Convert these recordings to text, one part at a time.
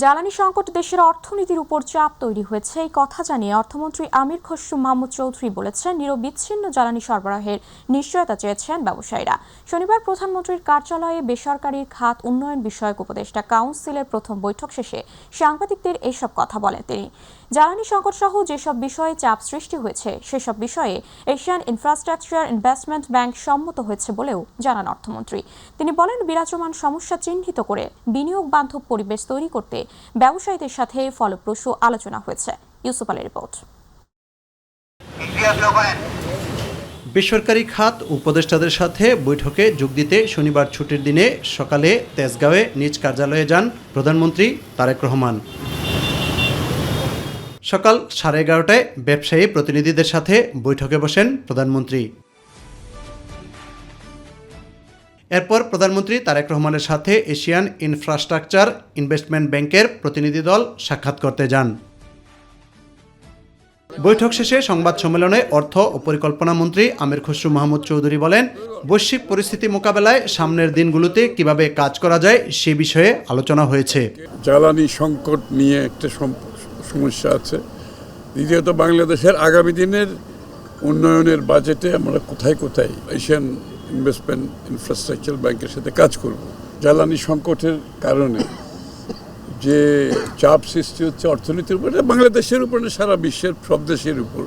জ্বালানি সংকট দেশের অর্থনীতির উপর চাপ তৈরি হয়েছে এই কথা জানিয়ে অর্থমন্ত্রী আমির খসরু মাহমুদ চৌধুরী বলেছেন, নিরবিচ্ছিন্ন জ্বালানি সরবরাহের নিশ্চয়তা চেয়েছেন ব্যবসায়ীরা। শনিবার প্রধানমন্ত্রীর কার্যালয়ে বেসরকারি খাত উন্নয়ন বিষয়ক উপদেষ্টা কাউন্সিলের প্রথম বৈঠক শেষে সাংবাদিকদের এসব কথা বলেন তিনি। জ্বালানি সংকট সহ যেসব বিষয়ে চাপ সৃষ্টি হয়েছে সেসব বিষয়ে এশিয়ান ইনফ্রাস্ট্রাকচার ইনভেস্টমেন্ট ব্যাংক সম্মত হয়েছে বলেও জানান অর্থমন্ত্রী। তিনি বলেন, বিরাজমান সমস্যা চিহ্নিত করে বিনিয়োগ বান্ধব পরিবেশ তৈরি করতে ব্যবসায়ীদের সাথে ফলপ্রসূ আলোচনা হয়েছে। ইউসুফ আলীর রিপোর্ট। বেসরকারি খাত উপদেষ্টাদের সাথে বৈঠকে যোগ দিতে শনিবার ছুটির দিনে সকালে তেজগাঁওয়ে নিজ কার্যালয়ে যান প্রধানমন্ত্রী তারেক রহমান। সকাল 11:30টায় ব্যবসায়ী প্রতিনিধিদের সাথে বৈঠকে বসেন প্রধানমন্ত্রী। এরপর প্রধানমন্ত্রী তারেক রহমানের সাথে এশিয়ান ইনফ্রাস্ট্রাকচার ইনভেস্টমেন্ট ব্যাংকের প্রতিনিধি দল সাক্ষাৎ করতে যান। বৈঠক শেষে সংবাদ সম্মেলনে অর্থ ও পরিকল্পনা মন্ত্রী আমির খসরু মাহমুদ চৌধুরী বলেন, বৈশ্বিক পরিস্থিতি মোকাবেলায় সামনের দিনগুলোতে কিভাবে কাজ করা যায় সে বিষয়ে আলোচনা হয়েছে। জ্বালানি সংকট নিয়ে একটা সমস্যা আছে। দ্বিতীয়ত, বাংলাদেশের আগামী দিনের উন্নয়নের বাজেটে আমরা কোথায় কোথায় এশিয়ান ইনভেস্টমেন্ট ইনফ্রাস্ট্রাকচার ব্যাংকের সাথে কাজ করব। জ্বালানি সংকটের কারণে যে চাপ সৃষ্টি হচ্ছে অর্থনীতির উপরে, বাংলাদেশের উপর না, সারা বিশ্বের সব দেশের উপর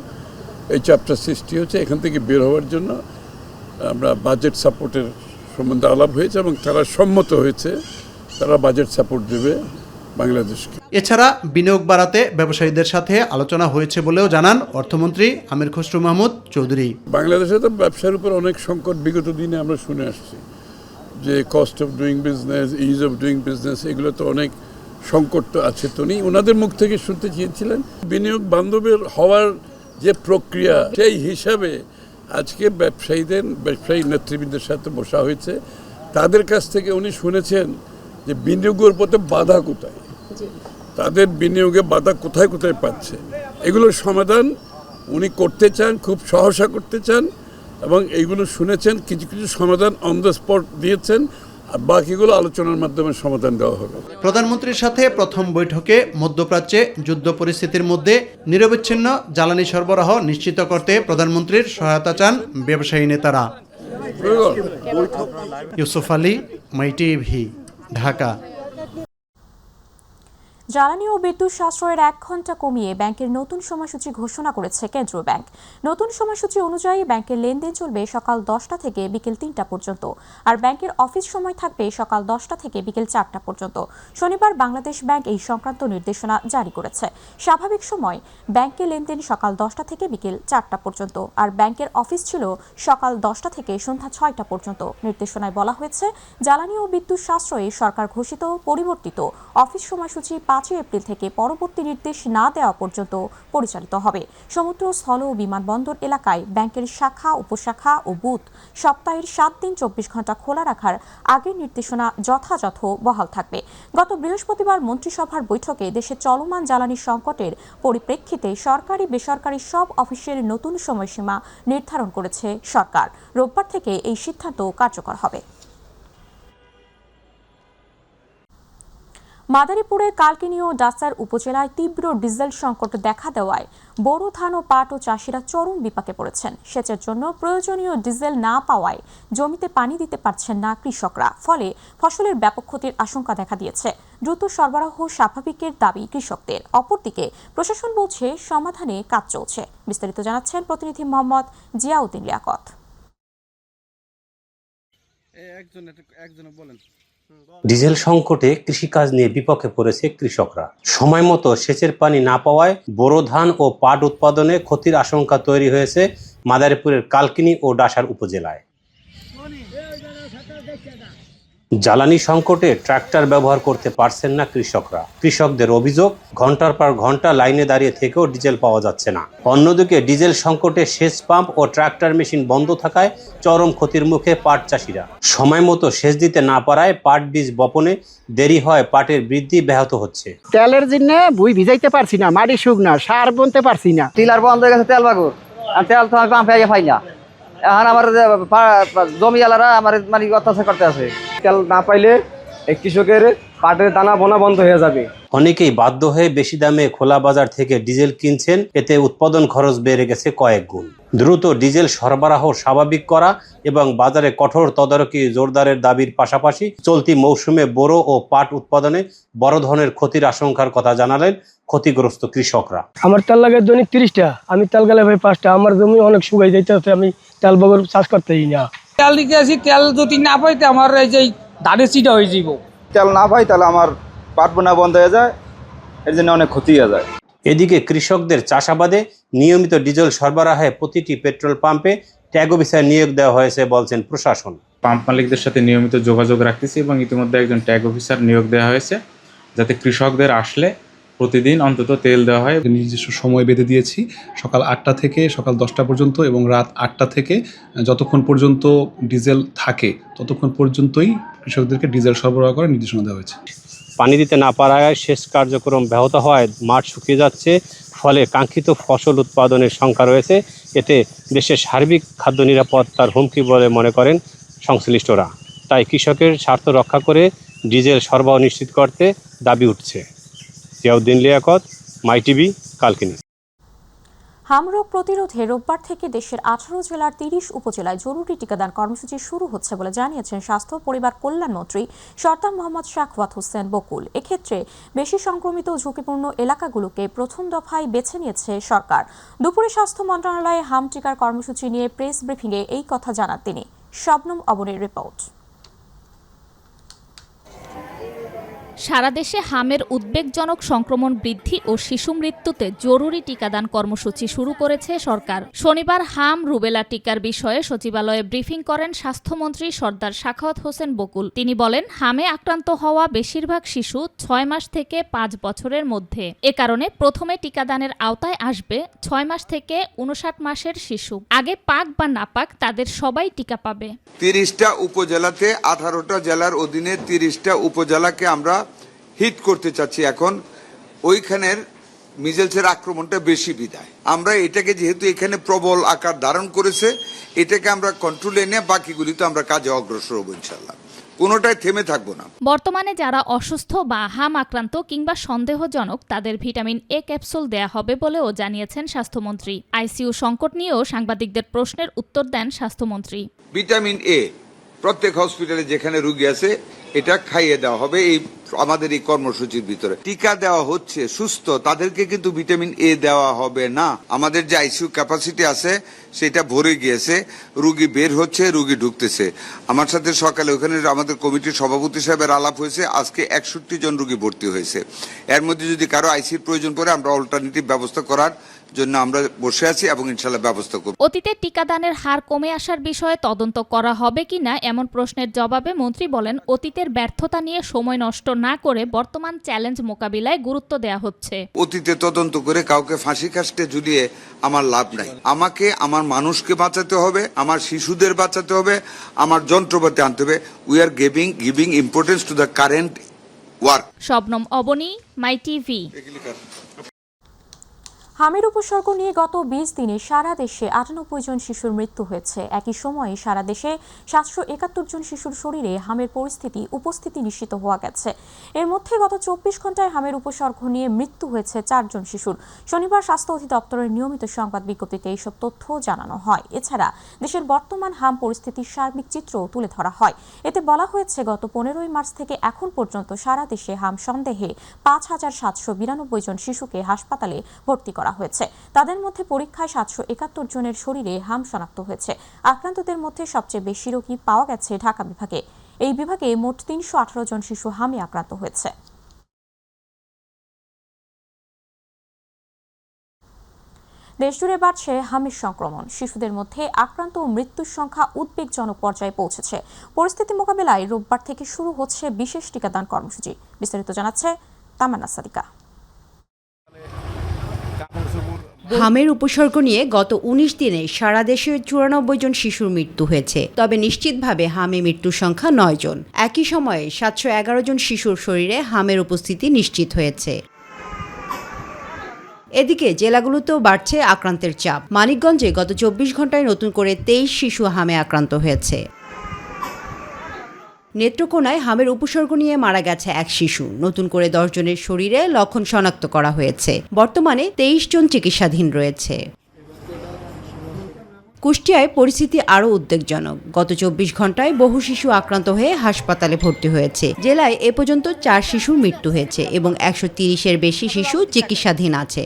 এই চাপটা সৃষ্টি হচ্ছে। এখান থেকে বের হওয়ার জন্য আমরা বাজেট সাপোর্টের সম্বন্ধে আলাপ হয়েছে এবং তারা সম্মত হয়েছে, তারা বাজেট সাপোর্ট দেবে বাংলাদেশকে। এছাড়া বিনিয়োগ বাড়াতে ব্যবসায়ীদের সাথে আলোচনা হয়েছে বলেও জানান অর্থমন্ত্রী আমির খসরু মাহমুদ চৌধুরী। বাংলাদেশে তো ব্যবসার উপর অনেক সংকট বিগত দিনে আমরা শুনে আসছি, যে cost of doing business, is of doing business, এগুলো তো অনেক সংকট তো আছে। তো নেই, ওনাদের মুখ থেকে শুনতে চেয়েছিলেন বিনিয়োগ বান্ধবের হওয়ার যে প্রক্রিয়া, সেই হিসাবে আজকে ব্যবসায়ী নেতৃবৃন্দের সাথে বসা হয়েছে। তাদের কাছ থেকে উনি শুনেছেন যে বিনিয়োগের পথে বাধা কোথায়, তাদের বিনিয়োগে বাধা কোথায় কোথায় পাচ্ছে, এগুলোর সমাধান উনি করতে চান, খুব সহসা করতে চান এবং এইগুলো শুনেছেন। কিছু কিছু সমাধান অন দ্য স্পট দিয়েছেন, আর বাকিগুলো আলোচনার মাধ্যমে সমাধান দেওয়া হবে। প্রধানমন্ত্রীর সাথে প্রথম বৈঠকে মধ্যপ্রাচ্যে যুদ্ধ পরিস্থিতির মধ্যে নিরবিচ্ছিন্ন জ্বালানি সরবরাহ নিশ্চিত করতে প্রধানমন্ত্রীর সহায়তা চান ব্যবসায়ী নেতারা। ইউসুফ আলী, মাই টিভি, ঢাকা। জ্বালানি ও বিদ্যুৎ সাশ্রয়ের 1 ঘণ্টা কমিয়ে ব্যাংকের নতুন সময়সূচি ঘোষণা করেছে কেন্দ্রীয় ব্যাংক। নতুন সময়সূচি অনুযায়ী ব্যাংকের লেনদেন চলবে সকাল 10টা থেকে বিকেল 3টা পর্যন্ত, আর ব্যাংকের অফিস সময় থাকবে সকাল 10টা থেকে বিকেল 4টা পর্যন্ত। শনিবার বাংলাদেশ ব্যাংক এই সংক্রান্ত নির্দেশনা জারি করেছে। স্বাভাবিক সময় ব্যাংকের লেনদেন সকাল 10টা থেকে বিকেল 4টা পর্যন্ত, আর ব্যাংকের অফিস ছিল সকাল 10টা থেকে সন্ধ্যা 6টা পর্যন্ত। নির্দেশনায় বলা হয়েছে, জ্বালানি ও বিদ্যুৎ সাশ্রয়ে সরকার ঘোষিত পরিবর্তিত অফিস সময়সূচি 5 এপ্রিল থেকে পরবর্তী নির্দেশ না দেওয়া পর্যন্ত পরিচালিত হবে। সমুদ্র, স্থল ও বিমানবন্দর এলাকায় ব্যাংকের শাখা, উপশাখা ও বুথ সপ্তাহের 7 দিন 24 ঘণ্টা খোলা রাখার আগের নির্দেশনা যথাযথ বহাল থাকবে। গত বৃহস্পতিবার মন্ত্রিসভার বৈঠকে দেশে চলমান জ্বালানি সংকটের পরিপ্রেক্ষিতে সরকারি বেসরকারি সব অফিসের নতুন সময়সীমা নির্ধারণ করেছে সরকার। রোববার থেকে এই সিদ্ধান্ত কার্যকর হবে। মাদারীপুরের কালকিনি ও ডাসার উপজেলায় তীব্র ডিজেল সংকট দেখা দেওয়ায় বোরো ধান ও পাট ও চাষিরা চরম বিপাকে পড়েছেন। সেচের জন্য প্রয়োজনীয় ডিজেল না পাওয়ায় জমিতে পানি দিতে পারছেন না কৃষকরা, ফলে ফসলের ব্যাপক ক্ষতির আশঙ্কা দেখা দিয়েছে। দ্রুত সরবরাহ স্বাভাবিকের দাবি কৃষকদের। অপরদিকে প্রশাসন বলছে সমাধানে কাজ চলছে। বিস্তারিত জানাচ্ছেন প্রতিনিধি মোহাম্মদ জিয়াউদ্দিন লিয়াকত। ডিজেল সংকটে কৃষিকাজ নিয়ে বিপক্ষে পড়েছে কৃষকরা। সময় মতো সেচের পানি না পাওয়ায় বোরো ধান ও পাট উৎপাদনে ক্ষতির আশঙ্কা তৈরি হয়েছে মাদারীপুরের কালকিনি ও ডাসার উপজেলায়। জ্বালানি সংকটে ট্রাক্টর ব্যবহার করতে পারছেন না কৃষকরা। কৃষকদের অভিযোগ, ঘন্টার পর ঘন্টা লাইনে দাঁড়িয়ে থেকেও ডিজেল পাওয়া যাচ্ছে না। অন্যদিকে ডিজেল সংকটে সেচ পাম্প ও ট্রাক্টর মেশিন বন্ধ থাকায় চরম ক্ষতির মুখে পাট চাষিরা। সময় মতো সেচ দিতে না পারায় পাট বীজ বপনে দেরি হয়, পাটের বৃদ্ধি ব্যাহত হচ্ছে। তেলের জন্য ভুই ভিজাইতে পারছি না, মাটি শুকনা, সার বুনতে পারছি না। টিলার বন্ধ হয়ে গেছে তেল বাগুর, আর তেল তো আমি পাম্পে পাই না। এখন আমার জমিওয়ালারা আমার অত্যাচার করতে আছে। তেল না পাইলে এই কৃষকের পাটের দানা বোনা বন্ধ হয়ে যাবে। অনেকেই বাধ্য হয়ে বেশি দামে খোলা বাজার থেকে ডিজেল কিনছেন, এতে উৎপাদন খরচ বেড়ে গেছে কয়েক গুণ। দ্রুত ডিজেল সরবরাহ স্বাভাবিক করা এবং বাজারে কঠোর তদারকি জোরদারের দাবির পাশাপাশি চলতি মৌসুমে বোরো ও পাট উৎপাদনে বড় ধরনের ক্ষতির আশঙ্কার কথা জানালেন ক্ষতিগ্রস্ত কৃষকরা। আমার তেল লাগে দৈনিক 30টা, আমি তেল গেলে ভাই 5টা, আমার জমি অনেক শুকাই যাইতেছে, আমি তেল বগর চাষ করতেই না। তেল দিতে আসি, তেল যদি না পাইতে আমার এই যে ধানের চিটা হয়ে যাব। তেল না পাই তাহলে আমার পাট বোনা বন্ধ হয়ে যায়, এর জন্য অনেক ক্ষতি হয়ে যায়। এদিকে কৃষকদের চাষাবাদে নিয়মিত ডিজেল সরবরাহে প্রতিটি পেট্রোল পাম্পে ট্যাগ অফিসার নিয়োগ দেওয়া হয়েছে বলছেন প্রশাসন। পাম্প মালিকদের সাথে নিয়মিত যোগাযোগ রাখতেছি এবং ইতিমধ্যে একজন ট্যাগ অফিসার নিয়োগ দেওয়া হয়েছে, যাতে কৃষকদের আসলে প্রতিদিন অন্তত তেল দেওয়া হয়। নির্দিষ্ট সময় বেঁধে দিয়েছি, সকাল 8টা থেকে সকাল 10টা পর্যন্ত এবং রাত 8টা থেকে যতক্ষণ পর্যন্ত ডিজেল থাকে ততক্ষণ পর্যন্তই কৃষকদেরকে ডিজেল সরবরাহ করার নির্দেশনা দেওয়া হয়েছে। পানি দিতে না পারায় সেচ কার্যক্রম ব্যাহত হওয়ায় মাঠ শুকিয়ে যাচ্ছে, ফলে কাঙ্ক্ষিত ফসল উৎপাদনের শঙ্কা রয়েছে। এতে দেশের সার্বিক খাদ্য নিরাপত্তার হুমকি বলে মনে করেন সংশ্লিষ্টরা। তাই কৃষকের স্বার্থ রক্ষা করে ডিজেল সরবরাহ নিশ্চিত করতে দাবি উঠছে। জিয়াউদ্দিন লিয়াকত, মাই টিভি, কালকিনি। হামরোগ প্রতিরোধে রোববার থেকে দেশের 18 জেলার 30 উপজেলায় জরুরি টিকাদান কর্মসূচি শুরু হচ্ছে বলে জানিয়েছেন স্বাস্থ্য পরিবার কল্যাণমন্ত্রী সরদার মোহাম্মদ শাখওয়াত হোসেন বকুল। এক্ষেত্রে বেশি সংক্রমিত ও ঝুঁকিপূর্ণ এলাকাগুলোকে প্রথম দফায় বেছে নিয়েছে সরকার। দুপুরে স্বাস্থ্য মন্ত্রণালয়ে হাম টিকার কর্মসূচি নিয়ে প্রেস ব্রিফিংয়ে এই কথা জানান তিনি। শবনম অবনীর রিপোর্ট। সারা দেশে হামের উদ্বেগজনক সংক্রমণ বৃদ্ধি ও শিশু মৃত্যুতে জরুরি টিকাদান কর্মসূচি শুরু করেছে সরকার। শনিবার হাম রুবেলা টিকার বিষয়ে সচিবালয়ে ব্রিফিং করেন স্বাস্থ্যমন্ত্রী সরদার শাখাওয়াত হোসেন বকুল। তিনি বলেন, হামে আক্রান্ত হওয়া বেশিরভাগ শিশু 6 মাস থেকে 5 বছরের মধ্যে। এ কারণে প্রথমে টিকাদানের আওতায় আসবে 6 মাস থেকে 59 মাসের শিশু। আগে পাক বা না পাক তাদের সবাই টিকা পাবে। 30টা উপজেলাতে 18টা জেলার অধীনে 30টা উপজেলাকে আমরা হিট করতে চাচ্ছি। এখন ওইখানের মিজেলসের আক্রমণটা বেশি বিদায় আমরা এটাকে, যেহেতু এখানে প্রবল আকার ধারণ করেছে, এটাকে আমরা কন্ট্রোলে এনে বাকিগুলিতে আমরা কাজে অগ্রসর হব ইনশাল্লাহ। কোনোটাই থেমে থাকবো না। বর্তমানে যারা অসুস্থ বা হাম আক্রান্ত কিংবা সন্দেহজনক তাদের ভিটামিন এ ক্যাপসুল দেয়া হবে বলেও জানিয়েছেন স্বাস্থ্যমন্ত্রী। আইসিইউ সংকট নিয়েও সাংবাদিকদের প্রশ্নের উত্তর দেন স্বাস্থ্যমন্ত্রী। ভিটামিন এ প্রত্যেক হসপিটালে যেখানে রোগী আছে এটা খাইয়ে দেওয়া হবে এই আমাদের এই কর্মসূচির ভিতরে। টিকা দেওয়া হচ্ছে সুস্থ তাদেরকে, কিন্তু ভিটামিন এ দেওয়া হবে না। আমাদের যে আইসিইউ ক্যাপাসিটি আছে সেটা ভরে গিয়েছে, রোগী বের হচ্ছে, রোগী ঢুকতেছে। আমার সাথে সকালে ওখানে আমাদের কমিটির সভাপতি সাহেবের আলাপ হয়েছে, আজকে 61 জন রোগী ভর্তি হয়েছে। এর মধ্যে যদি কারো আইসিইউর প্রয়োজন পড়ে আমরা অল্টারনেটিভ ব্যবস্থা করার জন্য আমরা বসে আছি এবং ইনশাআল্লাহ ব্যবস্থা করব। অতীতে টিকাদানের হার কমে আসার বিষয়ে তদন্ত করা হবে কিনা এমন প্রশ্নের জবাবে মন্ত্রী বলেন, অতীতের ব্যর্থতা নিয়ে সময় নষ্ট না করে বর্তমান চ্যালেঞ্জ মোকাবিলায় গুরুত্ব দেওয়া হচ্ছে। অতীতে তদন্ত করে কাউকে ফাঁসি কাস্টে ঝুলিয়ে আমার লাভ নাই। আমাকে আমার মানুষকে বাঁচাতে হবে, আমার শিশুদের বাঁচাতে হবে, আমার যন্ত্রপাতি আনতে হবে। We are giving importance to the current work. Shabnam Abani, my TV. হামের উপসর্গ নিয়ে গত 20 দিনে সারা দেশে 98 জন শিশুর মৃত্যু হয়েছে। একই সময়ে সারা দেশে 771 জন শিশুর শরীরে হামের উপস্থিতি নিশ্চিত হওয়া গেছে। এর মধ্যে গত 24 ঘন্টায় হামের উপসর্গ নিয়ে মৃত্যু হয়েছে 4 জন শিশুর। শনিবার স্বাস্থ্য অধিদপ্তরের নিয়মিত সংবাদ বিজ্ঞপ্তিতে এইসব তথ্য জানানো হয়। এছাড়া দেশের বর্তমান হাম পরিস্থিতির সার্বিক চিত্রও তুলে ধরা হয়। এতে বলা হয়েছে, গত 15 মার্চ থেকে এখন পর্যন্ত সারা দেশে হাম সন্দেহে 5792 জন শিশুকে হাসপাতালে ভর্তি করা হয়েছে। তাদের মধ্যে পরীক্ষায় 771 জনের শরীরে হাম শনাক্ত হয়েছে। আক্রান্তদের মধ্যে সবচেয়ে বেশি রোগী পাওয়া গেছে ঢাকা বিভাগে। এই বিভাগে মোট 318 জন শিশু হামে আক্রান্ত হয়েছে। দেশজুড়ে বাড়ছে হামের সংক্রমণ। শিশুদের মধ্যে আক্রান্ত ও মৃত্যুর সংখ্যা উদ্বেগজনক পর্যায়ে পৌঁছেছে। পরিস্থিতি মোকাবেলায় রোববার থেকে শুরু হচ্ছে বিশেষ টিকাদান কর্মসূচি। বিস্তারিত জানাচ্ছে তামান্না সাদিকা। হামের উপসর্গ নিয়ে গত 19 দিনে সারা দেশে 94 জন শিশুর মৃত্যু হয়েছে। তবে নিশ্চিতভাবে হামে মৃত্যুর সংখ্যা 9 জন। একই সময়ে 711 জন শিশুর শরীরে হামের উপস্থিতি নিশ্চিত হয়েছে। এদিকে জেলাগুলোতেও বাড়ছে আক্রান্তের চাপ। মানিকগঞ্জে গত 24 ঘন্টায় নতুন করে 23 শিশু হামে আক্রান্ত হয়েছে। নেত্রকোনায় হামের উপসর্গ নিয়ে মারা গেছে এক শিশু। নতুন করে 10 জনের শরীরে লক্ষণ শনাক্ত করা হয়েছে। বর্তমানে 23 জন চিকিৎসাধীন রয়েছে। কুষ্টিয়ায় পরিস্থিতি আরও উদ্বেগজনক। গত 24 ঘন্টায় বহু শিশু আক্রান্ত হয়ে হাসপাতালে ভর্তি হয়েছে। জেলায় এ পর্যন্ত 4 শিশুর মৃত্যু হয়েছে এবং 130-এর বেশি শিশু চিকিৎসাধীন আছে।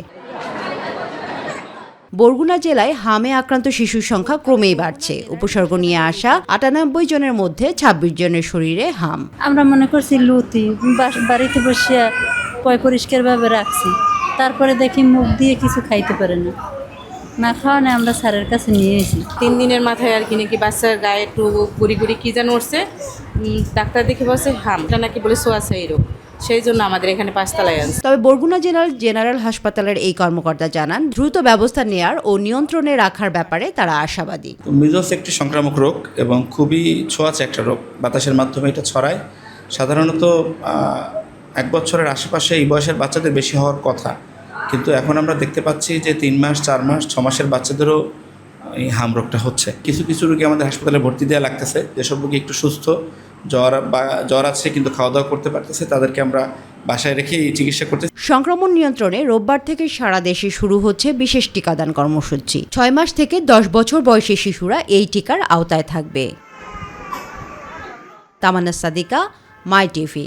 বরগুনা জেলায় হামে আক্রান্ত শিশুর সংখ্যা ক্রমেই বাড়ছে। উপসর্গ নিয়ে আসা 98 জনের মধ্যে 26 জনের শরীরে হাম। আমরা মনে করছি লুতি, বাড়িতে বসে পরিষ্কারভাবে রাখছি, তারপরে দেখি মুখ দিয়ে কিছু খাইতে পারে না খাওয়ানে আমরা স্যারের কাছে নিয়ে এসি। 3 দিনের মাথায় আর কি নাকি বাচ্চার গায়ে একটু গুড়ি কি যেন উঠছে, ডাক্তার দেখে বলছে হামটা নাকি বলে সোয়াছে এরকম, সেই জন্য আমাদের এখানে 5 তলায় আনছে। তবে বরগুনা জেনারেল হাসপাতালের এই কর্মকর্তা জানান, দ্রুত ব্যবস্থা নেয়ার ও নিয়ন্ত্রণে রাখার ব্যাপারে তারা আশাবাদী। মিজলস একটি সংক্রামক রোগ এবং খুবই ছোঁয়াচে একটা রোগ, বাতাসের মাধ্যমে এটা ছড়ায়। সাধারণত 1 বছরের আশেপাশে এই বয়সের বাচ্চাদের বেশি হওয়ার কথা, কিন্তু এখন আমরা দেখতে পাচ্ছি যে 3 মাস, 4 মাস, 6 মাসের বাচ্চাদেরও এই হাম রোগটা হচ্ছে। কিছু রোগী আমাদের হাসপাতালে ভর্তি দেওয়া লাগতেছে। যেসব রোগী একটু সুস্থ, জ্বর আছে কিন্তু খাওয়া দাওয়া করতে পারতেছে, তাদেরকে আমরা বাসায় রেখে চিকিৎসা করতে। সংক্রমণ নিয়ন্ত্রণে রোববার থেকে সারা দেশে শুরু হচ্ছে বিশেষ টিকাদান কর্মসূচি। 6 মাস থেকে 10 বছর বয়সী শিশুরা এই টিকার আওতায় থাকবে। তামান্না সাদিকা, মাই টিভি।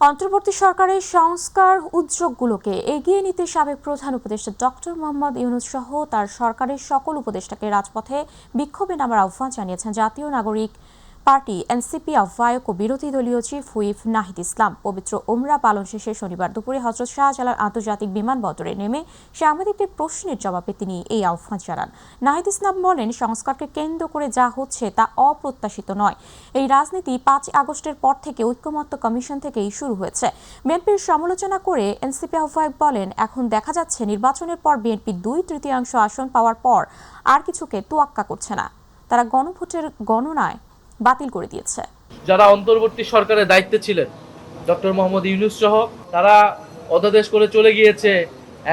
অন্তর্বর্তী সরকারের সংস্কার উদ্যোগগুলোকে এগিয়ে নিতে সাবেক প্রধান উপদেষ্টা ডক্টর মোহাম্মদ ইউনূস সহ তার সরকারের সকল উপদেষ্টাকে রাজপথে বিক্ষোভে নামার আহ্বান জানিয়েছেন জাতীয় নাগরিক পার্টি এনসিপি আহ্বায়ক ও বিরোধী দলীয় চিফ হুইপ নাহিদ ইসলাম। পবিত্র ওমরা পালন শেষে শনিবার দুপুরে হযরত শাহজালাল আন্তর্জাতিক বিমানবন্দরে নেমে সাংবাদিকদের প্রশ্নের জবাবে তিনি এই আহ্বান জানান। নাহিদ ইসলাম বলেন, সংস্কারকে কেন্দ্র করে যা হচ্ছে তা অপ্রত্যাশিত নয়। এই রাজনীতি 5 আগস্টের পর থেকে ঐক্যমত্য কমিশন থেকেই শুরু হয়েছে। বিএনপির সমালোচনা করে এনসিপি আহ্বায়ক বলেন, এখন দেখা যাচ্ছে নির্বাচনের পর বিএনপি 2/3 আসন পাওয়ার পর আর কিছুকে তোয়াক্কা করছে না। তারা গণভোটের গণনায় বাতিল করে দিয়েছে। যারা অন্তর্বর্তী সরকারের দায়িত্বে ছিলেন, ডক্টর মোহাম্মদ ইউনূস সহ, তারা অধ্যাদেশ করে চলে গিয়েছে,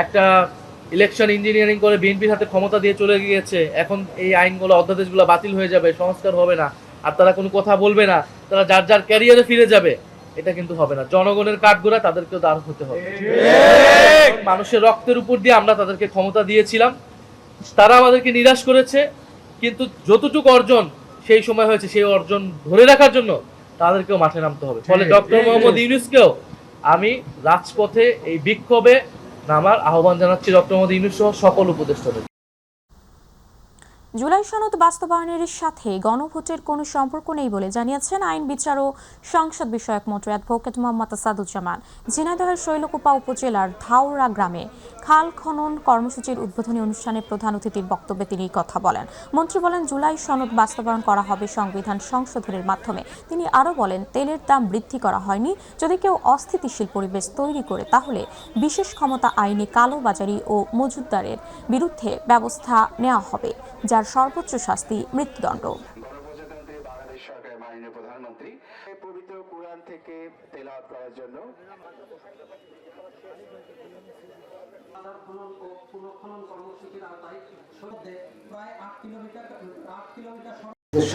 একটা ইলেকশন ইঞ্জিনিয়ারিং করে বিএনপির হাতে ক্ষমতা দিয়ে চলে গিয়েছে। এখন এই আইনগুলো, অধ্যাদেশগুলো বাতিল হয়ে যাবে, সংস্কার হবে না, আর তারা কোনো কথা বলবে না, তারা যার ক্যারিয়ারে ফিরে যাবে। এটা কিন্তু হবে না। জনগণের কাঠগড়া তাদেরকেও দাঁড় হতে হবে। মানুষের রক্তের উপর দিয়ে আমরা তাদেরকে ক্ষমতা দিয়েছিলাম, তারা আমাদেরকে নিরাশ করেছে, কিন্তু যতটুকু অর্জন সেই সময় হয়েছে, সেই অর্জন ধরে রাখার জন্য তাদেরকেও মাঠে নামতে হবে। ফলে ডক্টর মোহাম্মদ ইউনূসকেও আমি রাজপথে এই বিক্ষোভে নামার আহ্বান জানাচ্ছি, ডক্টর মোহাম্মদ ইউনূস সহ সকল উপদেষ্টাদের। জুলাই সনদ বাস্তবায়নের সাথে গণভোটের কোনো সম্পর্ক নেই বলে জানিয়েছেন আইন বিচার ও সংসদ বিষয়ক মন্ত্রী অ্যাডভোকেট মোহাম্মদ আসাদুজ্জামান। ঝিনাইদহের শৈলকুপা উপজেলার ধাউরা গ্রামে খাল খনন কর্মসূচির উদ্বোধনী অনুষ্ঠানে প্রধান অতিথির বক্তব্যে তিনি কথা বলেন। মন্ত্রী বলেন, জুলাই সনদ বাস্তবায়ন করা হবে সংবিধান সংশোধনের মাধ্যমে। তিনি আরও বলেন, তেলের দাম বৃদ্ধি করা হয়নি। যদি কেউ অস্থিতিশীল পরিবেশ তৈরি করে, তাহলে বিশেষ ক্ষমতা আইনে কালোবাজারি ও মজুতদারের বিরুদ্ধে ব্যবস্থা নেওয়া হবে, যার সর্বোচ্চ শাস্তি মৃত্যুদণ্ড।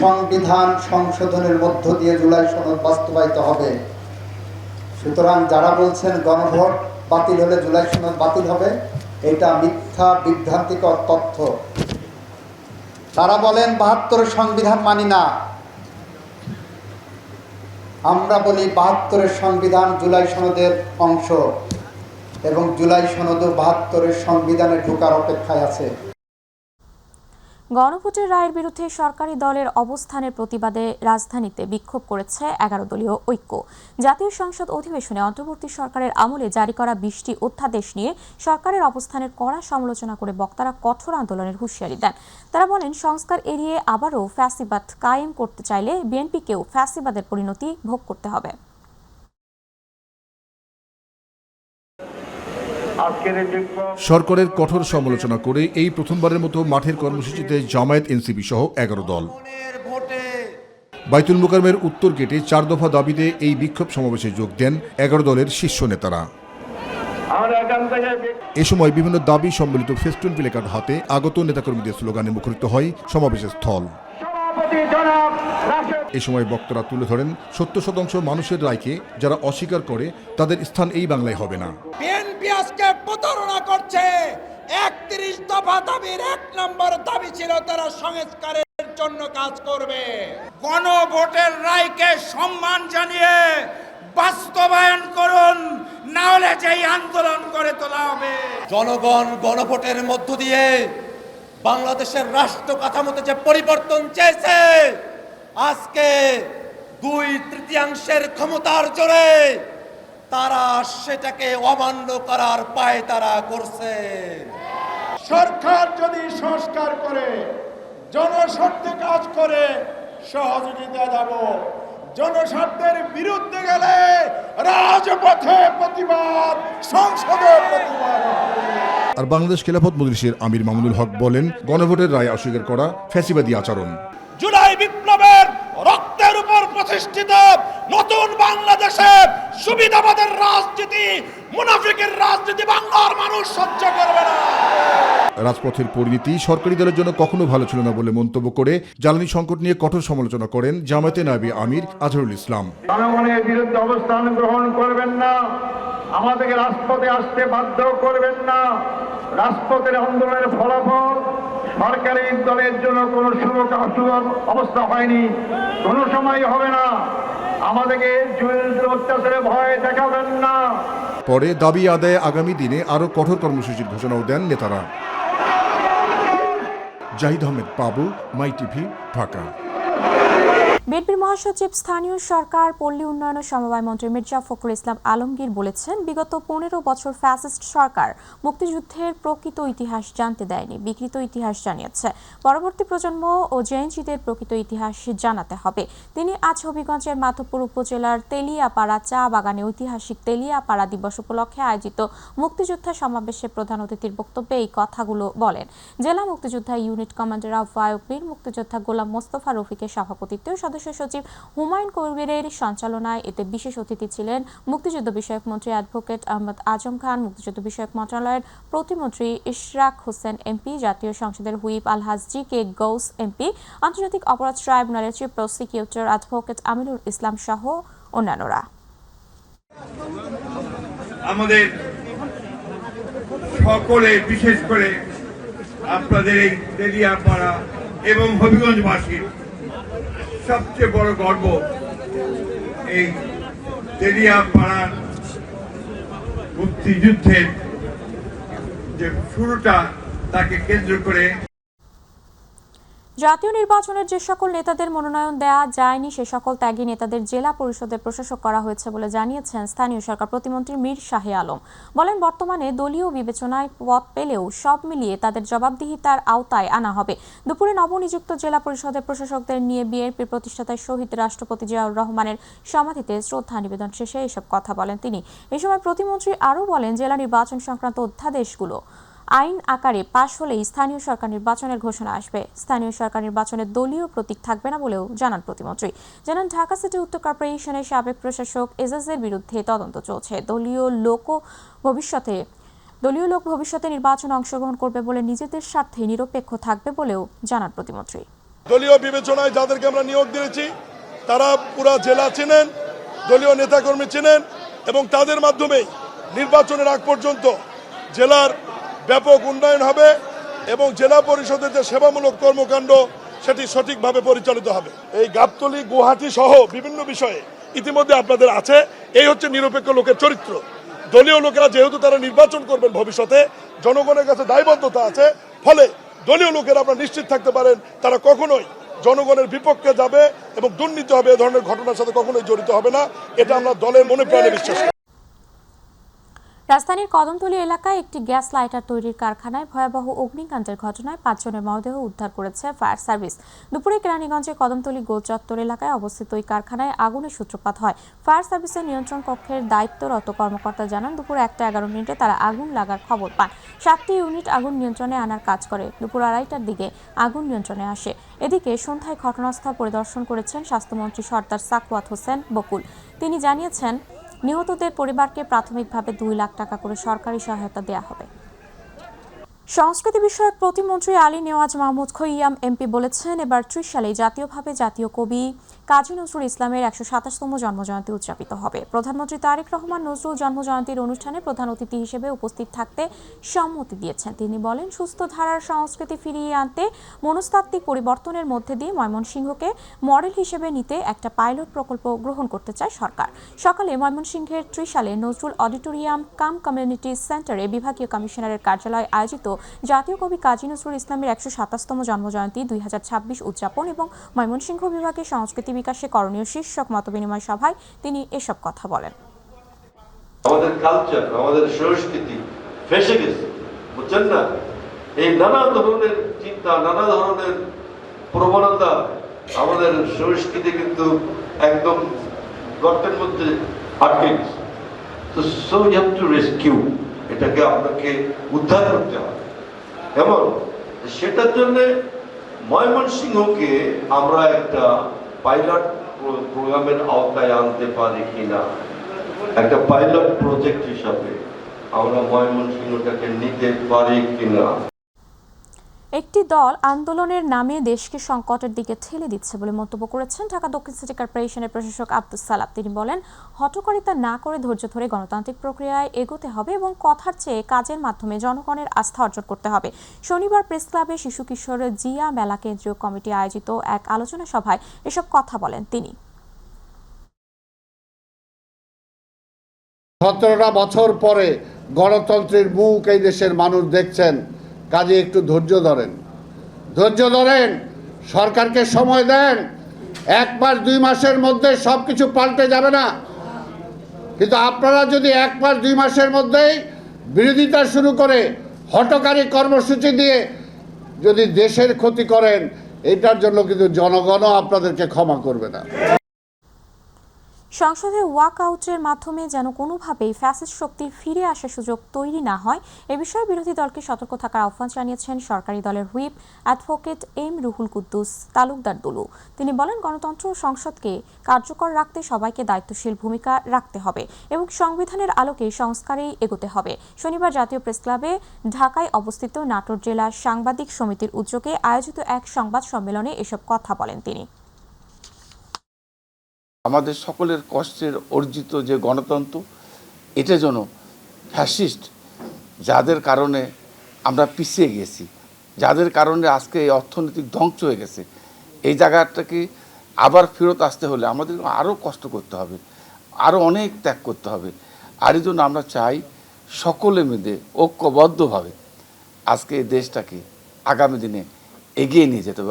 সংবিধান সংশোধনের মধ্য দিয়ে জুলাই সনদ বাস্তবায়িত হবে। সুতরাং যারা বলছেন গণভোট বাতিল হলে জুলাই সনদ বাতিল হবে, এটা মিথ্যা বিভ্রান্তিকর তথ্য। তারা বলেন 72-এর সংবিধান মানি না। আমরা বলি 72-এর সংবিধান জুলাই সনদের অংশ এবং জুলাই সনদও 72-এর সংবিধানে ঢোকার অপেক্ষায় আছে। গণভোটের রায়ের বিরুদ্ধে সরকারি দলের অবস্থানের প্রতিবাদে রাজধানীতে বিক্ষোভ করেছে 11 দলীয় ঐক্য। জাতীয় সংসদ অধিবেশনে অন্তর্বর্তী সরকারের আমলে জারি করা 20টি অধ্যাদেশ নিয়ে সরকারের অবস্থানের কড়া সমালোচনা করে বক্তারা কঠোর আন্দোলনের হুঁশিয়ারি দেন। তারা বলেন, সংস্কার এড়িয়ে আবারও ফ্যাসিবাদ কায়েম করতে চাইলে বিএনপিকেও ফ্যাসিবাদের পরিণতি ভোগ করতে হবে। সরকারের কঠোর সমালোচনা করে এই প্রথমবারের মতো মাঠের কর্মসূচিতে জামায়াত, এনসিপি সহ 11 দল। বাইতুল মোকাররমের উত্তর গেটে 4 দফা দাবিতে এই বিক্ষোভ সমাবেশে যোগ দেন 11 দলের শীর্ষ নেতারা। এ সময় বিভিন্ন দাবি সম্মিলিত ফেস্টুন প্লেকার্ড হাতে আগত নেতাকর্মীদের স্লোগানে মুখরিত হয় সমাবেশের স্থল। এ সময় বক্তারা তুলে ধরেন 70% মানুষের রায়কে যারা অস্বীকার করে তাদের স্থান এই বাংলায় হবে না। বিএনপি আজকে প্রতারণা করছে। 31 দফা দাবির 1 নম্বর দাবি ছিল তারা সংস্কারের জন্য কাজ করবে। গণভোটের রায়কে সম্মান জানিয়ে বাস্তবায়ন করুন, না হলে যেই আন্দোলন করে তোলা হবে। জনগণ গণভোটের মধ্য দিয়ে বাংলাদেশের রাষ্ট্র কাঠামোতে যে পরিবর্তন চেয়েছে, আজকে 2/3 ক্ষমতার জোরে তারা সেটাকে অমান্য করার পায়তারা করছে। সরকার যদি সংস্কার করে, জনস্বার্থে কাজ করে, সহযোগিতা দেব। জনস্বার্থের বিরুদ্ধে গেলে রাজপথে প্রতিবাদ, সংসদে প্রতিবাদ। আর বাংলাদেশ খেলাফত মজলিসের আমির মামুনুল হক বলেন, গণভোটের রায় অস্বীকার করা ফ্যাসিবাদী আচরণ। জুলাই বিপ্লবের রক্তের উপর প্রতিষ্ঠিত নতুন বাংলাদেশে সুবিধাবাদের রাজনীতি, মুনাফিকের রাজনীতি বাংলার মানুষ সহ্য করবে না। রাজপথের পরিণতি সরকারি দলের জন্য কখনো ভালো ছিল না বলে মন্তব্য করে জ্বালানি সংকট নিয়ে কঠোর সমালোচনা করেন জামায়াতে নায়েবে আমির আজহারুল ইসলাম। জনগণের বিরুদ্ধে অবস্থান গ্রহণ করবেন না, আমাদেরকে রাজপথে আসতে বাধ্য করবেন না। রাজপথের আন্দোলনের ফলাফল সরকারি দলের জন্য কোনো শুভ অবস্থা হয়নি, কোনো সময় হবে না। আমাদেরকে অত্যাচারে ভয় দেখাবেন না। পরে দাবি আদায়ে আগামী দিনে আরও কঠোর কর্মসূচির ঘোষণাও দেন নেতারা। জাহিদ আহমেদ বাবু, মাই টিভি, ঢাকা। বিএনপির মহাসচিব স্থানীয় সরকার, পল্লী উন্নয়ন ও সমবায় মন্ত্রী মির্জা ফখরুল ইসলাম আলমগীর বলেছেন, বিগত 15 বছর ফ্যাসিস্ট সরকার মুক্তিযুদ্ধের প্রকৃত ইতিহাস জানতে দেয়নি, বিকৃত ইতিহাস জানিয়েছে। পরবর্তী প্রজন্ম ও জেএনজিদের প্রকৃত ইতিহাস জানাতে হবে। তিনি আজ হবিগঞ্জের মাধবপুর উপজেলার তেলিয়াপাড়া চা বাগানে ঐতিহাসিক তেলিয়াপাড়া দিবস উপলক্ষে আয়োজিত মুক্তিযোদ্ধা সমাবেশে প্রধান অতিথির বক্তব্যে এই কথাগুলো বলেন। জেলা মুক্তিযোদ্ধা ইউনিট কমান্ডার আহ্বায়ক বীর মুক্তিযোদ্ধা গোলাম মোস্তফা রফিকের সভাপতিত্বে সদস্য সচিব হুমায়ুন কবিরের সঞ্চালনায় এতে বিশেষ অতিথি ছিলেন মুক্তিযুদ্ধ বিষয়ক মন্ত্রী অ্যাডভোকেট আহমদ আজম খান, মুক্তিযুদ্ধ বিষয়ক মন্ত্রণালয়ের প্রতিমন্ত্রী ইশরাক হোসেন এমপি, জাতীয় সংসদের হুইপ আলহাজ জি কে গৌস এমপি, আন্তর্জাতিক অপরাধ ট্রাইব্যুনালের chief prosecutor advocate Aminul Islam সহ অন্যান্যরা। আমাদের সকলে, বিশেষ করে আপনাদের এই তেলিয়াপাড়া এবং হবিগঞ্জবাসীর সবচেয়ে বড় গর্ব, এই তেলিয়াপাড়ার মুক্তিযুদ্ধের যে শুরুটা, তাকে কেন্দ্র করে জাতীয় নির্বাচনের যে সকল নেতাদের মনোনয়ন দেওয়া যায়নি সে সকল ত্যাগী নেতাদের জেলা পরিষদের প্রশাসক করা হয়েছে বলে জানিয়েছেন স্থানীয় সরকার প্রতিমন্ত্রী মীর শাহে আলম। বলেন, বর্তমানে দলীয় বিবেচনায় পদ পেলেও সব মিলিয়ে তাদের জবাবদিহিতার আওতায় আনা হবে। দুপুরে নবনিযুক্ত জেলা পরিষদের প্রশাসকদের নিয়ে বিএনপির প্রতিষ্ঠাতা শহীদ রাষ্ট্রপতি জিয়াউর রহমানের সমাধিতে শ্রদ্ধা নিবেদন শেষে এসব কথা বলেন তিনি। এই সময় প্রতিমন্ত্রী আরও বলেন, জেলা নির্বাচন সংক্রান্ত অধ্যাদেশগুলো আইন আকারে পাশ হলেই স্থানীয় সরকার নির্বাচনের ঘোষণা আসবে। স্থানীয় সরকার নির্বাচনের দলীয় প্রতীক থাকবে না বলেও জানান প্রতিমন্ত্রী। জানান, ঢাকা সিটি উত্তর কর্পোরেশনের সাবেক প্রশাসক এজাজের বিরুদ্ধে তদন্ত চলছে। দলীয় লোক ভবিষ্যতে নির্বাচনে অংশগ্রহণ করবে বলে নিজেদের স্বার্থে নিরপেক্ষ থাকবে বলেও জানান প্রতিমন্ত্রী। দলীয় বিবেচনায় যাদেরকে আমরা নিয়োগ দিয়েছি তারা পুরা জেলা চেনেন, দলীয় নেতাকর্মী চেনেন, এবং তাদের মাধ্যমেই নির্বাচনের আগ পর্যন্ত জেলার ব্যাপক উন্নয়ন হবে এবং জেলা পরিষদের যে সেবামূলক কর্মকাণ্ড সেটি সঠিকভাবে পরিচালিত হবে। এই গাবতলী, গুয়াহাটি সহ বিভিন্ন বিষয়ে ইতিমধ্যে আপনাদের আছে। এই হচ্ছে নিরপেক্ষ লোকের চরিত্র। দলীয় লোকেরা যেহেতু তারা নির্বাচন করবেন ভবিষ্যতে, জনগণের কাছে দায়বদ্ধতা আছে, ফলে দলীয় লোকেরা আপনারা নিশ্চিত থাকতে পারেন তারা কখনোই জনগণের বিপক্ষে যাবে এবং দুর্নীতি হবে, এ ধরনের ঘটনার সাথে কখনোই জড়িত হবে না। এটা আমরা দলের মনে প্রাণে বিশ্বাস করি। রাজধানীর কদমতলী এলাকায় একটি গ্যাস লাইটার তৈরির কারখানায় ভয়াবহ অগ্নিকাণ্ডের ঘটনায় 5 জনের মরদেহ উদ্ধার করেছে ফায়ার সার্ভিস। দুপুরে কেরানীগঞ্জের কদমতলী গোল চত্বর এলাকায় অবস্থিত ওই কারখানায় আগুনের সূত্রপাত হয়। ফায়ার সার্ভিসের নিয়ন্ত্রণ কক্ষের দায়িত্বরত কর্মকর্তা জানান, দুপুর 1:11 তারা আগুন লাগার খবর পান। 7টি ইউনিট আগুন নিয়ন্ত্রণে আনার কাজ করে। দুপুর 2:30টার দিকে আগুন নিয়ন্ত্রণে আসে। এদিকে সন্ধ্যায় ঘটনাস্থল পরিদর্শন করেছেন স্বাস্থ্যমন্ত্রী সর্দার সাকওয়াত হোসেন বকুল। তিনি জানিয়েছেন, নিহতদের পরিবারকে প্রাথমিকভাবে 2 লাখ টাকা করে সরকারি সহায়তা দেওয়া হবে। সংস্কৃতি বিষয়ক প্রতিমন্ত্রী আলী নেওয়াজ মাহমুদ খৈয়াম এমপি বলেছেন, এবার 30 সালে জাতীয়ভাবে জাতীয় কবি কাজী নজরুল ইসলামের ১২৭তম জন্মজয়ন্তী উদযাপিত হবে। প্রধানমন্ত্রী তারেক রহমান নজরুল জন্মজয়ন্তীর অনুষ্ঠানে প্রধান অতিথি হিসেবে উপস্থিত থাকতে সম্মতি দিয়েছেন। তিনি বলেন, সুস্থ ধারার সংস্কৃতি ফিরিয়ে আনতে মনস্তাত্ত্বিক পরিবর্তনের মধ্যে দিয়ে ময়মনসিংহকে মডেল হিসেবে নিতে একটা পাইলট প্রকল্প গ্রহণ করতে চায় সরকার। সকালে ময়মনসিংহের ত্রিশালে নজরুল অডিটোরিয়াম কাম কমিউনিটি সেন্টারে বিভাগীয় কমিশনারের কার্যালয়ে আয়োজিত জাতীয় কবি কাজী নজরুল ইসলামের ১২৭তম জন্মজয়ন্তী ২০২৬ উদযাপন এবং ময়মনসিংহ বিভাগের সংস্কৃতি বিকাশে করণীয় শীর্ষক মতবিনিময় সভায় তিনি এসব কথা বলেন। আমাদের কালচার, আমাদের সংস্কৃতি ফেসে গেছে, বুঝছেন না? এই নানা ধরনের চিন্তা, নানা ধরনের প্রবণতা আমাদের সংস্কৃতি কিন্তু একদম গর্তের মধ্যে আটকে গেছে। তো so you have to rescue, এটাকে আপনাকে উদ্ধার করতে হবে। এবং সেটার জন্য ময়মনসিংহকে আমরা একটা পাইলট প্রোগ্রামের আওতায় আনতে পারি কিনা, একটা পাইলট প্রজেক্ট হিসাবে আমরা ময়মনসিংহটাকে নিতে পারি কিনা। একটি দল আন্দোলনের নামে দেশকে সংকটের দিকে ঠেলে দিচ্ছে বলে মন্তব্য করেছেন ঢাকা দক্ষিণ সিটি কর্পোরেশনের প্রশাসক আব্দুস সালাম। তিনি বলেন, হঠকারিতা না করে ধৈর্য ধরে গণতান্ত্রিক প্রক্রিয়ায় এগোতে হবে এবং কথার চেয়ে কাজের মাধ্যমে জনগণের আস্থা অর্জন করতে হবে। শনিবার প্রেস ক্লাবে শিশু কিশোর জিয়া মেলা কেন্দ্রীয় কমিটি আয়োজিত এক আলোচনা সভায় এসব কথা বলেন তিনি। 17টা বছর পরে গণতন্ত্রের মুখ এই দেশের মানুষ দেখছেন, কাজে একটু ধৈর্য ধরেন, সরকারকে সময় দেন। 1 মাস 2 মাসের মধ্যে সব কিছু পাল্টে যাবে না, কিন্তু আপনারা যদি 1 মাস 2 মাসের মধ্যেই বিরোধিতা শুরু করে হঠকারী কর্মসূচি দিয়ে যদি দেশের ক্ষতি করেন, এটার জন্য কিন্তু জনগণও আপনাদেরকে ক্ষমা করবে না। সংসদে ওয়াক আউটের মাধ্যমে যেন কোনোভাবেই ফ্যাসিস্ট শক্তির ফিরে আসার সুযোগ তৈরি না হয়, এ বিষয়ে বিরোধী দলকে সতর্ক থাকার আহ্বান জানিয়েছেন সরকারি দলের whip advocate M Ruhul Kuddus Talukdar Dulu. তিনি বলেন, গণতন্ত্র ও সংসদকে কার্যকর রাখতে সবাইকে দায়িত্বশীল ভূমিকা রাখতে হবে এবং সংবিধানের আলোকে সংস্কারেই এগোতে হবে। শনিবার জাতীয় প্রেস ক্লাবে ঢাকায় অবস্থিত নাটোর জেলা সাংবাদিক সমিতির উদ্যোগে আয়োজিত এক সংবাদ সম্মেলনে এসব কথা বলেন তিনি। আমাদের সকলের কষ্টের অর্জিত যে গণতন্ত্র, এটা যেন ফ্যাসিস্ট যাদের কারণে আমরা পিছিয়ে গেছি, যাদের কারণে আজকে এই অর্থনৈতিক ধ্বংস হয়ে গেছে, এই জায়গাটাকে আবার ফেরত আসতে হলে আমাদের আরও কষ্ট করতে হবে, আরও অনেক ত্যাগ করতে হবে। আর এই জন্য আমরা চাই সকলে মিলে ঐক্যবদ্ধভাবে আজকে এই দেশটাকে আগামী দিনে এগিয়ে নিয়ে যেতে হবে।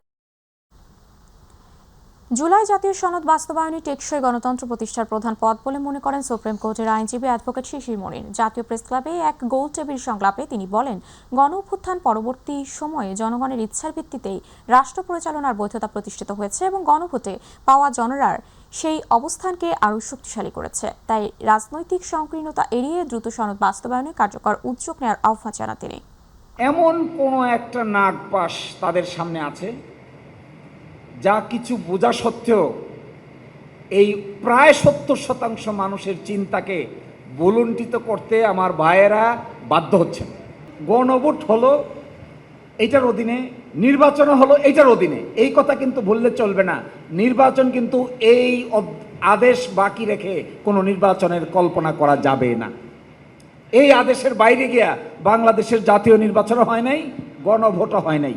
জুলাই জাতীয় সনদ বাস্তবায়নে টেকসই গণতন্ত্র প্রতিষ্ঠার প্রধান পথ বলে মনে করেন সুপ্রিম কোর্টের আইনজীবী অ্যাডভোকেট শিশির মনির। জাতীয় প্রেস ক্লাবে এক গোল টেবিল সংলাপে তিনি বলেন, গণ অভ্যুত্থান পরবর্তী সময়ে জনগণের ইচ্ছার ভিত্তিতেই রাষ্ট্র পরিচালনার বৈধতা প্রতিষ্ঠিত হয়েছে এবং গণভোটে পাওয়া জনরার সেই অবস্থানকে আরও শক্তিশালী করেছে। তাই রাজনৈতিক সংকীর্ণতা এড়িয়ে দ্রুত সনদ বাস্তবায়নে কার্যকর উদ্যোগ নেওয়ার আহ্বান জানান তিনি। এমন কোনো একটা নাগপাশ তাদের সামনে আছে যা কিছু বোঝা সত্ত্বেও এই প্রায় 70% মানুষের চিন্তাকে বুলুণ্ঠিত করতে আমার ভাইয়েরা বাধ্য হচ্ছেন। গণভোট হলো এইটার অধীনে, নির্বাচন হলো এইটার অধীনে, এই কথা কিন্তু ভুললে চলবে না। নির্বাচন কিন্তু এই আদেশ বাকি রেখে কোনো নির্বাচনের কল্পনা করা যাবে না। এই আদেশের বাইরে গিয়া বাংলাদেশের জাতীয় নির্বাচনও হয় নাই, গণভোটও হয় নাই।